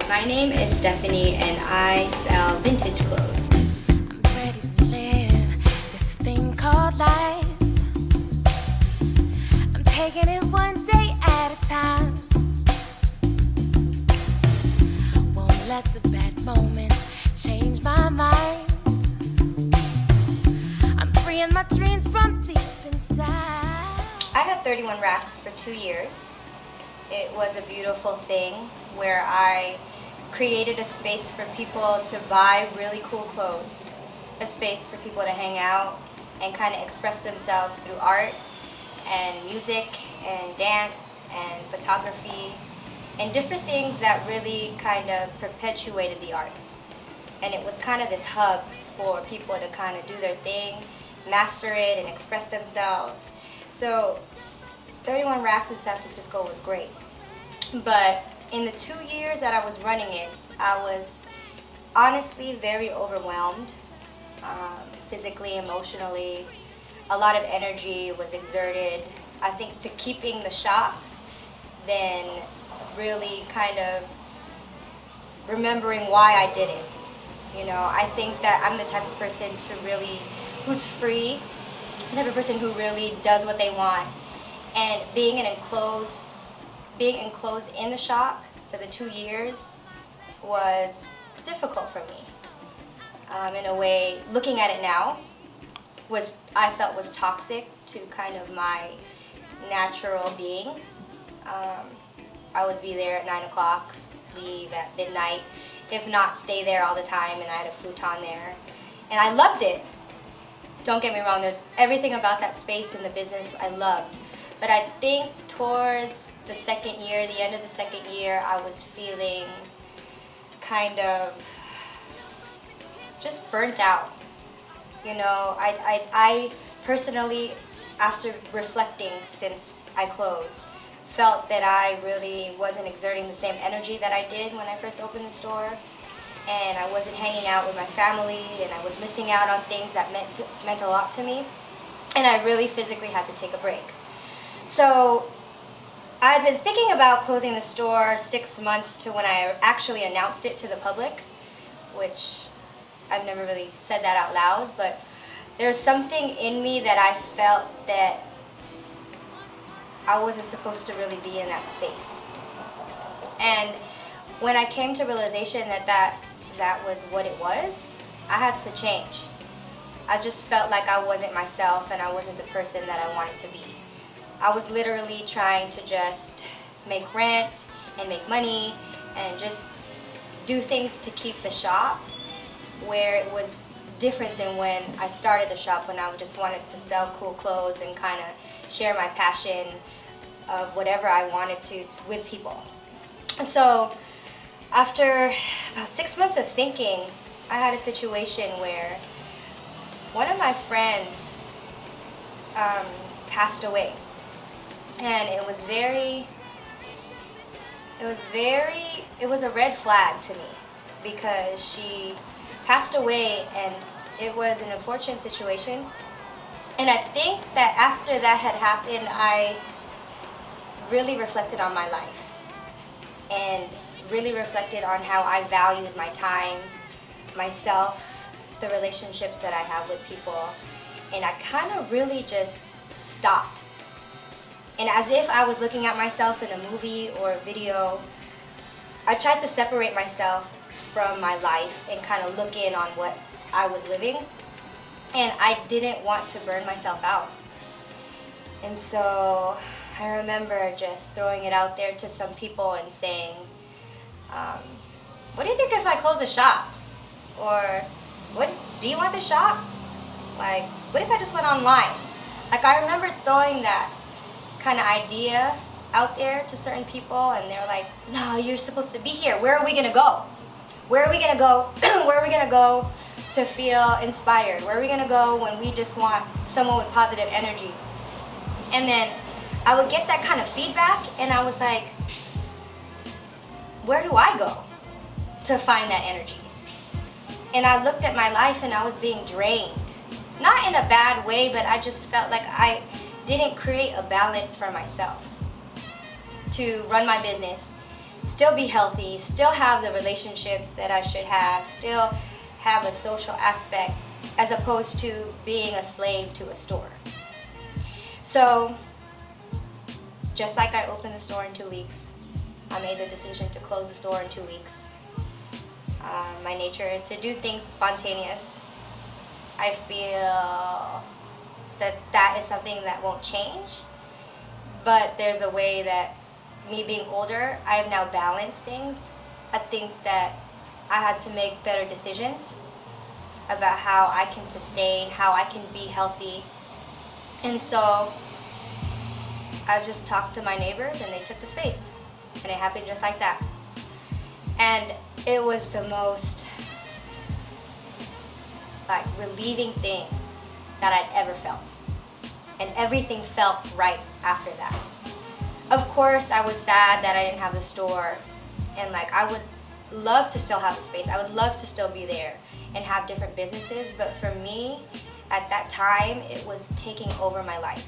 My name is Stephanie and I sell vintage clothes. I'm ready to live this thing called life. I'm taking it one day at a time. Won't let the bad moments change my mind. I'm freeing my dreams from deep inside. I had 31 racks for 2 years. It was a beautiful thing where I created a space for people to buy really cool clothes, a space for people to hang out and kind of express themselves through art and music and dance and photography and different things that really kind of perpetuated the arts. And it was kind of this hub for people to kind of do their thing, master it, and express themselves. So 31 Racks in San Francisco was great. But in the 2 years that I was running it, I was honestly very overwhelmed, physically, emotionally. A lot of energy was exerted, I think, to keeping the shop, then really kind of remembering why I did it. You know, I think that I'm the type of person who's free, the type of person who really does what they want. And being enclosed in the shop for the 2 years was difficult for me. In a way, looking at it now, I felt was toxic to kind of my natural being. I would be there at 9 o'clock, leave at midnight, if not stay there all the time, and I had a futon there. And I loved it. Don't get me wrong, there's everything about that space in the business I loved. But I think towards the second year, the end of the second year, I was feeling kind of just burnt out. You know, I personally, after reflecting since I closed, felt that I really wasn't exerting the same energy that I did when I first opened the store. And I wasn't hanging out with my family, and I was missing out on things that meant a lot to me. And I really physically had to take a break. So I had been thinking about closing the store 6 months to when I actually announced it to the public, which I've never really said that out loud, but there's something in me that I felt that I wasn't supposed to really be in that space. And when I came to realization that was what it was, I had to change. I just felt like I wasn't myself and I wasn't the person that I wanted to be. I was literally trying to just make rent and make money and just do things to keep the shop, where it was different than when I started the shop, when I just wanted to sell cool clothes and kind of share my passion of whatever I wanted to with people. So after about 6 months of thinking, I had a situation where one of my friends passed away. And it was a red flag to me, because she passed away and it was an unfortunate situation. And I think that after that had happened, I really reflected on my life and really reflected on how I valued my time, myself, the relationships that I have with people. And I kind of really just stopped. And as if I was looking at myself in a movie or a video, I tried to separate myself from my life and kind of look in on what I was living. And I didn't want to burn myself out. And so I remember just throwing it out there to some people and saying, what do you think if I close the shop? Or do you want the shop? Like, what if I just went online? Like, I remember throwing that kind of idea out there to certain people, and they're like, no, you're supposed to be here. Where are we gonna go? Where are we gonna go? Where are we gonna go to feel inspired? Where are we gonna go when we just want someone with positive energy? And then I would get that kind of feedback, and I was like, where do I go to find that energy? And I looked at my life and I was being drained. Not in a bad way, but I just felt like I didn't create a balance for myself to run my business, still be healthy, still have the relationships that I should have, still have a social aspect, as opposed to being a slave to a store. So, just like I opened the store in 2 weeks, I made the decision to close the store in 2 weeks. My nature is to do things spontaneous. I feel that that is something that won't change, but there's a way that, me being older, I have now balanced things. I think that I had to make better decisions about how I can sustain, how I can be healthy. And so I just talked to my neighbors and they took the space. And it happened just like that. And it was the most relieving thing that I'd ever felt. And everything felt right after that. Of course, I was sad that I didn't have the store. And I would love to still have the space. I would love to still be there and have different businesses. But for me, at that time, it was taking over my life.